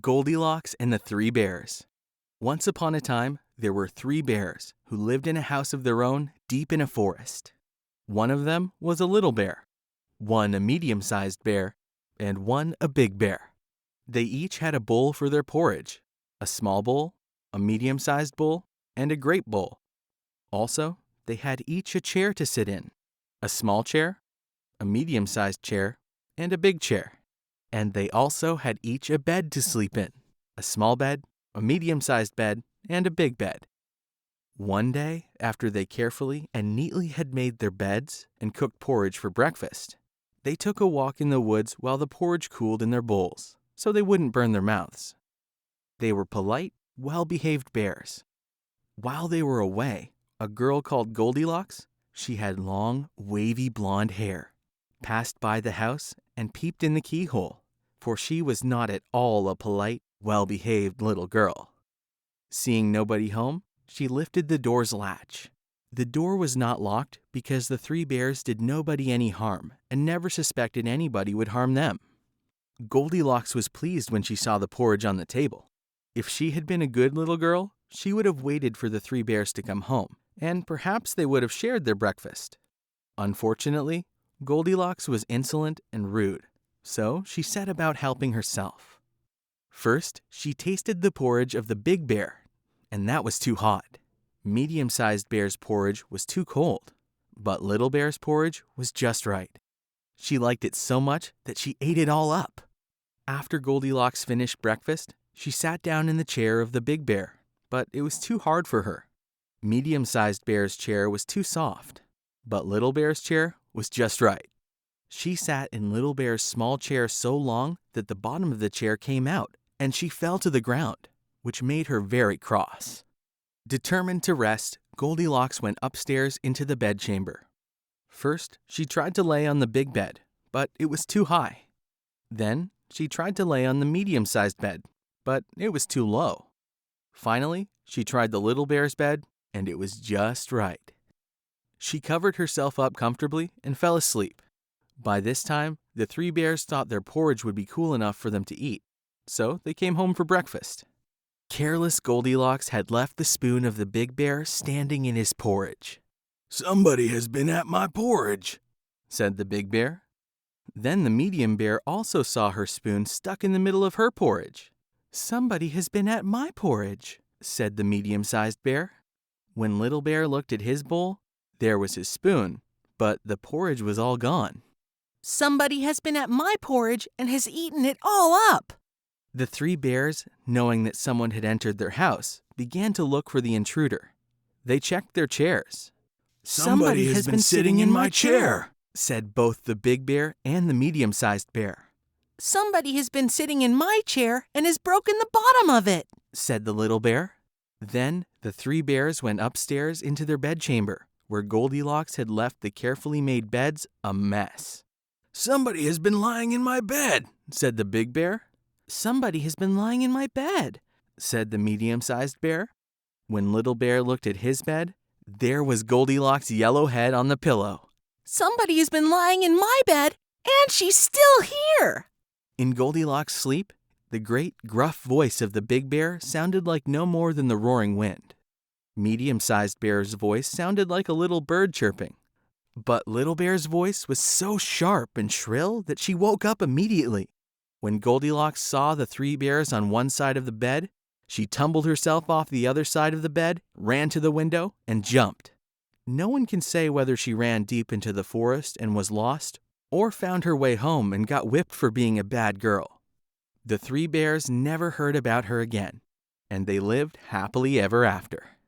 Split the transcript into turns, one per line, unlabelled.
Goldilocks and the Three Bears. Once upon a time, there were three bears who lived in a house of their own deep in a forest. One of them was a little bear, one a medium-sized bear, and one a big bear. They each had a bowl for their porridge, a small bowl, a medium-sized bowl, and a great bowl. Also, they had each a chair to sit in, a small chair, a medium-sized chair, and a big chair. And they also had each a bed to sleep in, a small bed, a medium-sized bed, and a big bed. One day, after they carefully and neatly had made their beds and cooked porridge for breakfast, they took a walk in the woods while the porridge cooled in their bowls, so they wouldn't burn their mouths. They were polite, well-behaved bears. While they were away, a girl called Goldilocks, she had long, wavy blonde hair, passed by the house and peeped in the keyhole, for she was not at all a polite, well-behaved little girl. Seeing nobody home, she lifted the door's latch. The door was not locked because the three bears did nobody any harm and never suspected anybody would harm them. Goldilocks was pleased when she saw the porridge on the table. If she had been a good little girl, she would have waited for the three bears to come home, and perhaps they would have shared their breakfast. Unfortunately, Goldilocks was insolent and rude, so she set about helping herself. First, she tasted the porridge of the big bear, and that was too hot. Medium-sized bear's porridge was too cold, but little bear's porridge was just right. She liked it so much that she ate it all up. After Goldilocks finished breakfast, she sat down in the chair of the big bear, but it was too hard for her. Medium-sized bear's chair was too soft, but little bear's chair was just right. She sat in little bear's small chair so long that the bottom of the chair came out, and she fell to the ground, which made her very cross. Determined to rest, Goldilocks went upstairs into the bedchamber. First, she tried to lay on the big bed, but it was too high. Then, she tried to lay on the medium-sized bed, but it was too low. Finally, she tried the little bear's bed, and it was just right. She covered herself up comfortably and fell asleep. By this time, the three bears thought their porridge would be cool enough for them to eat, so they came home for breakfast. Careless Goldilocks had left the spoon of the big bear standing in his porridge.
"Somebody has been at my porridge,"
said the big bear. Then the medium bear also saw her spoon stuck in the middle of her porridge. "Somebody has been at my porridge," said the medium-sized bear. When little bear looked at his bowl, there was his spoon, but the porridge was all gone.
"Somebody has been at my porridge and has eaten it all up."
The three bears, knowing that someone had entered their house, began to look for the intruder. They checked their chairs.
"Somebody has been sitting in my chair,"
said both the big bear and the medium-sized bear.
"Somebody has been sitting in my chair and has broken the bottom of it,"
said the little bear. Then the three bears went upstairs into their bedchamber, where Goldilocks had left the carefully made beds a mess.
"Somebody has been lying in my bed,"
said the big bear.
"Somebody has been lying in my bed,"
said the medium-sized bear. When little bear looked at his bed, there was Goldilocks' yellow head on the pillow.
"Somebody has been lying in my bed, and she's still here."
In Goldilocks' sleep, the great, gruff voice of the big bear sounded like no more than the roaring wind. Medium-sized bear's voice sounded like a little bird chirping. But little bear's voice was so sharp and shrill that she woke up immediately. When Goldilocks saw the three bears on one side of the bed, she tumbled herself off the other side of the bed, ran to the window, and jumped. No one can say whether she ran deep into the forest and was lost, or found her way home and got whipped for being a bad girl. The three bears never heard about her again, and they lived happily ever after.